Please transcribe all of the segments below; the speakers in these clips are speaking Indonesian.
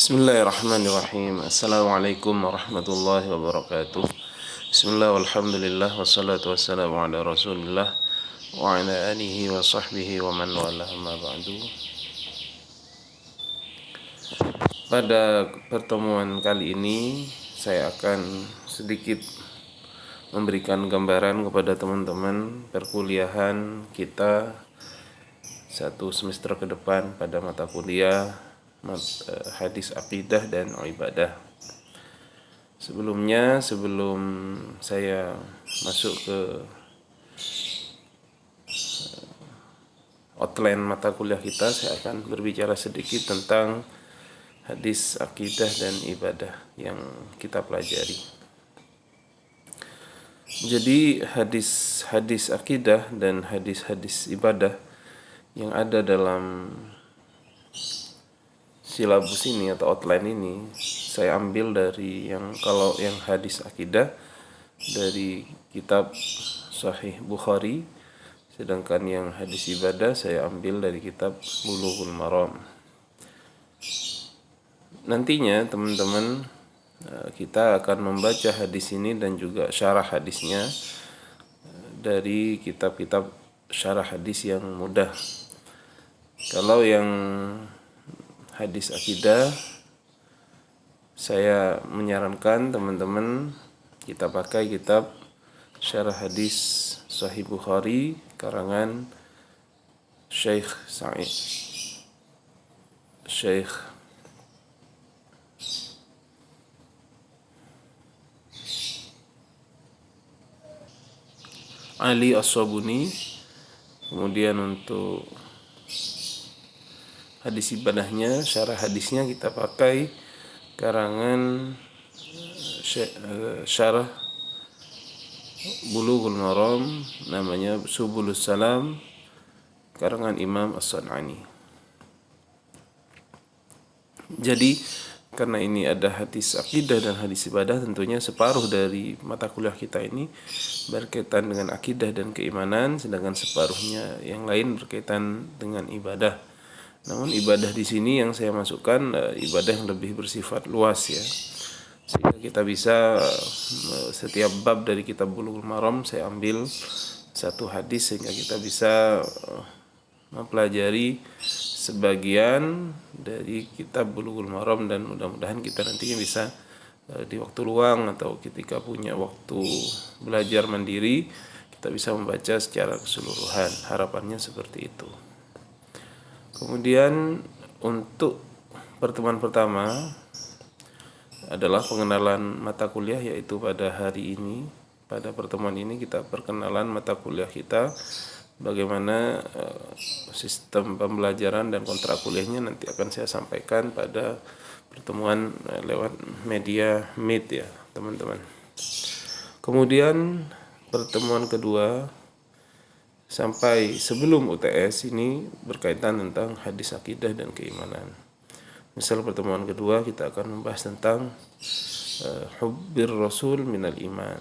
Bismillahirrahmanirrahim. Assalamualaikum warahmatullahi wabarakatuh. Bismillah walhamdulillah wassalatu wassalamu ala rasulillah wa ala alihi wa sahbihi wa man wala amma ba'du. Pada pertemuan kali ini saya akan sedikit memberikan gambaran kepada teman-teman perkuliahan kita satu semester ke depan pada mata kuliah hadis akidah dan ibadah. Sebelum saya masuk ke outline mata kuliah kita, saya akan berbicara sedikit tentang hadis akidah dan ibadah yang kita pelajari. Jadi hadis akidah dan hadis ibadah yang ada dalam silabus ini atau outline ini saya ambil dari kalau yang hadis akidah dari kitab Sahih Bukhari, sedangkan yang hadis ibadah saya ambil dari kitab Bulughul Maram. Nantinya teman-teman kita akan membaca hadis ini dan juga syarah hadisnya dari kitab-kitab syarah hadis yang mudah. Kalau yang hadis akidah, saya menyarankan teman-teman kita pakai kitab syarah hadis Sahih Bukhari karangan Syekh Ali As-Sabuni. Kemudian untuk hadis ibadahnya, syarah hadisnya kita pakai karangan syarah Bulughul Maram, namanya Subulus Salam, karangan Imam As-San'ani. Jadi karena ini ada hadis akidah dan hadis ibadah, tentunya separuh dari mata kuliah kita ini berkaitan dengan akidah dan keimanan, sedangkan separuhnya yang lain berkaitan dengan ibadah. Namun ibadah di sini yang saya masukkan ibadah yang lebih bersifat luas ya, sehingga kita bisa setiap bab dari kitab Bulughul Maram saya ambil satu hadis sehingga kita bisa mempelajari sebagian dari kitab Bulughul Maram, dan mudah-mudahan kita nantinya bisa di waktu luang atau ketika punya waktu belajar mandiri kita bisa membaca secara keseluruhan. Harapannya seperti itu. Kemudian untuk pertemuan pertama adalah pengenalan mata kuliah, yaitu pada hari ini, pada pertemuan ini kita perkenalan mata kuliah kita, bagaimana sistem pembelajaran dan kontrak kuliahnya nanti akan saya sampaikan pada pertemuan lewat media Meet ya teman-teman. Kemudian pertemuan kedua sampai sebelum UTS ini berkaitan tentang hadis akidah dan keimanan. Misal pertemuan kedua kita akan membahas tentang hubbir rasul minal iman.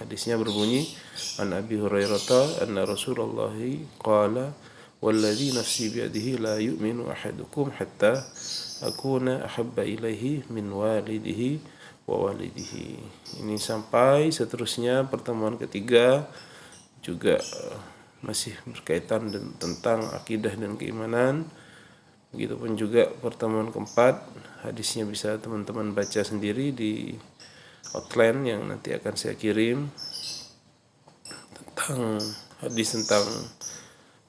Hadisnya berbunyi, an Abi Hurairah anna Rasulullah qala walladzi nafsi biyadihi la yu'minu ahadukum hatta akuna ahabba ilaihi min walidihi wa walidihi. Ini sampai seterusnya. Pertemuan ketiga juga masih berkaitan tentang akidah dan keimanan. Begitupun juga pertemuan keempat, hadisnya bisa teman-teman baca sendiri di outline yang nanti akan saya kirim, tentang hadis tentang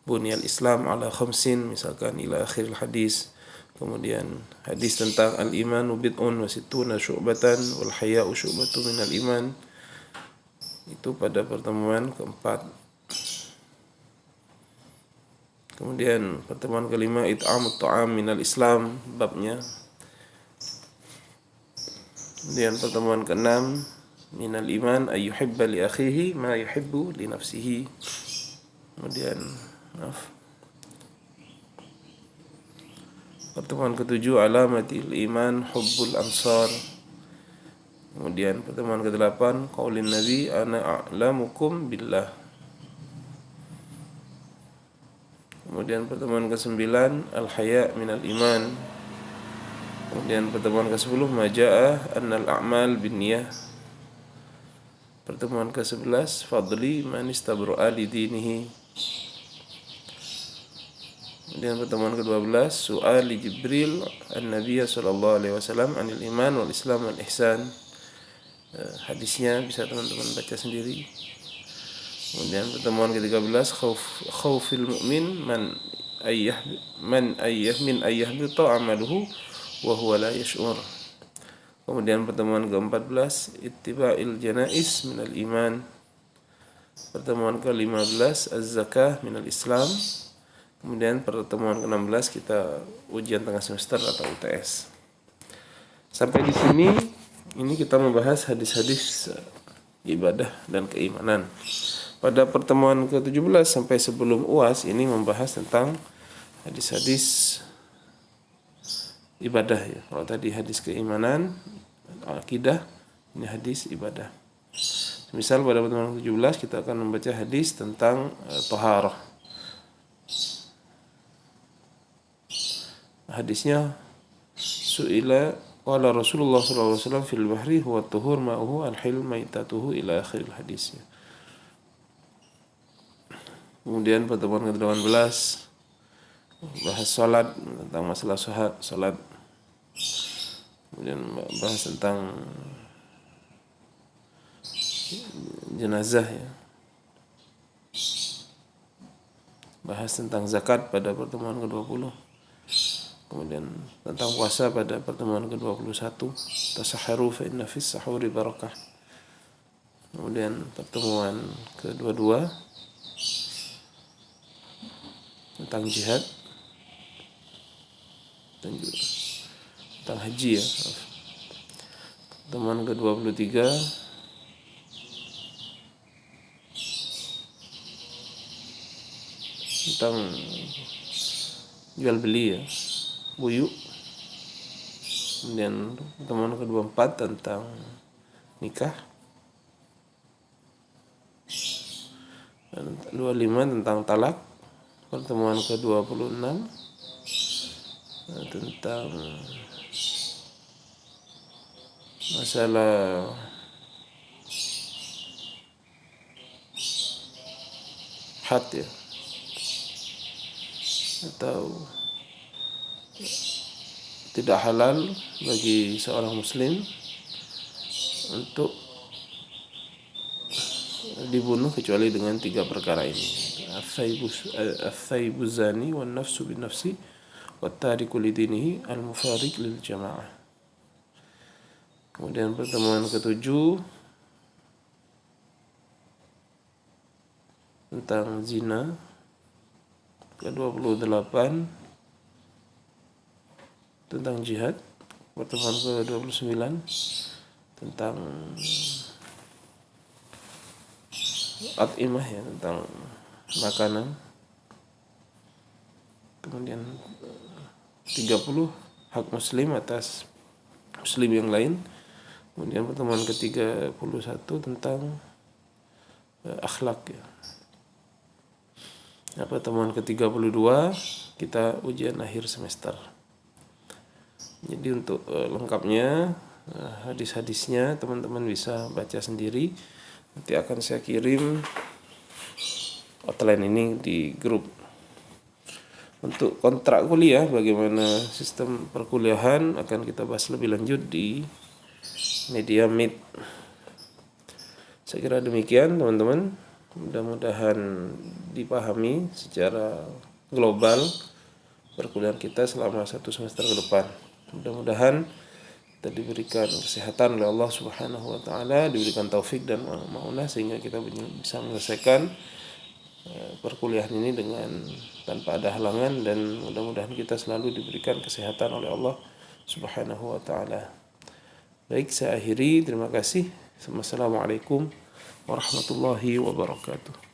bunyal Islam ala khamsin misalkan ila akhiril hadis. Kemudian hadis tentang al-imanu bid'un wa sittuna syu'batan wal haya'u syu'batun minal iman. Itu pada pertemuan keempat. Kemudian pertemuan kelima, it'amut ta'am minal Islam, babnya. Kemudian pertemuan keenam, minal iman ayyuhibba li akhihi ma yuhibbu li nafsihi. Kemudian pertemuan ketujuh, alamatil iman hubbul ansar. Kemudian pertemuan ke-8, qaulin Nabi ana a'lamukum billah. Kemudian pertemuan ke-9, al-haya minal iman. Kemudian pertemuan ke-10 majaa annal a'mal binniyah. Pertemuan ke-11 fadli man istabro'a li dinihi. Kemudian pertemuan ke-12 su'al Jibril an-Nabiy sallallahu alaihi wasallam anil iman wal islam wal ihsan. Hadisnya bisa teman-teman baca sendiri. Kemudian pertemuan ke-13 khaufil mu'min man ayyahbita amaluhu wa huwa la yash'ur. Kemudian pertemuan ke-14 ittiba'il janais minal iman. Pertemuan ke-15 az-zakah minal islam. Kemudian pertemuan ke-16 kita ujian tengah semester atau UTS. Sampai di sini ini kita membahas hadis-hadis ibadah dan keimanan. Pada pertemuan ke-17 sampai sebelum UAS ini membahas tentang hadis-hadis ibadah ya. Kalau tadi hadis keimanan, akidah, ini hadis ibadah. Misal pada pertemuan ke-17 kita akan membaca hadis tentang taharah. Hadisnya su'ila qala Rasulullah sallallahu alaihi wasallam fil bahri huwa tuhur ma'uhu al-hil maitatuhu ila akhiril hadis. Kemudian pertemuan ke-18 bahas salat, tentang masalah salat. Kemudian bahas tentang jenazah ya. Bahas tentang zakat pada pertemuan ke-20. Kemudian tentang puasa pada pertemuan ke-21. Tasahharu fa inna fis sahuri barakah. Kemudian pertemuan ke-22 tentang jihad dan juga tentang haji ya. Pertemuan ke-23 tentang jual beli ya, buyu. Kemudian pertemuan ke-24 tentang nikah. Dan 25 tentang talak. Pertemuan ke-26 tentang masalah had ya, atau tidak halal bagi seorang muslim untuk dibunuh kecuali dengan 3 perkara ini. Al-thaybu zani wan nafsu bin nafsi wat tariku lidinihi al-mufariq lil jamaah. Kemudian pertemuan ke-7 tentang zina. Ke-28 tentang jihad. Pertemuan ke-29 tentang at'imah ya, tentang makanan. Kemudian 30 hak muslim atas muslim yang lain. Kemudian pertemuan ke-31 tentang akhlak ya. Nah, pertemuan ke-32 kita ujian akhir semester. Jadi untuk lengkapnya hadis-hadisnya teman-teman bisa baca sendiri. Nanti akan saya kirim outline ini di grup. Untuk kontrak kuliah, bagaimana sistem perkuliahan akan kita bahas lebih lanjut di media Meet. Saya kira demikian teman-teman. Mudah-mudahan dipahami secara global perkuliahan kita selama 1 semester ke depan. Mudah-mudahan kita diberikan kesehatan oleh Allah Subhanahu wa taala, diberikan taufik dan maunah sehingga kita bisa menyelesaikan perkuliahan ini dengan tanpa ada halangan, dan mudah-mudahan kita selalu diberikan kesehatan oleh Allah Subhanahu wa taala. Baik, saya akhiri. Terima kasih. Wassalamualaikum warahmatullahi wabarakatuh.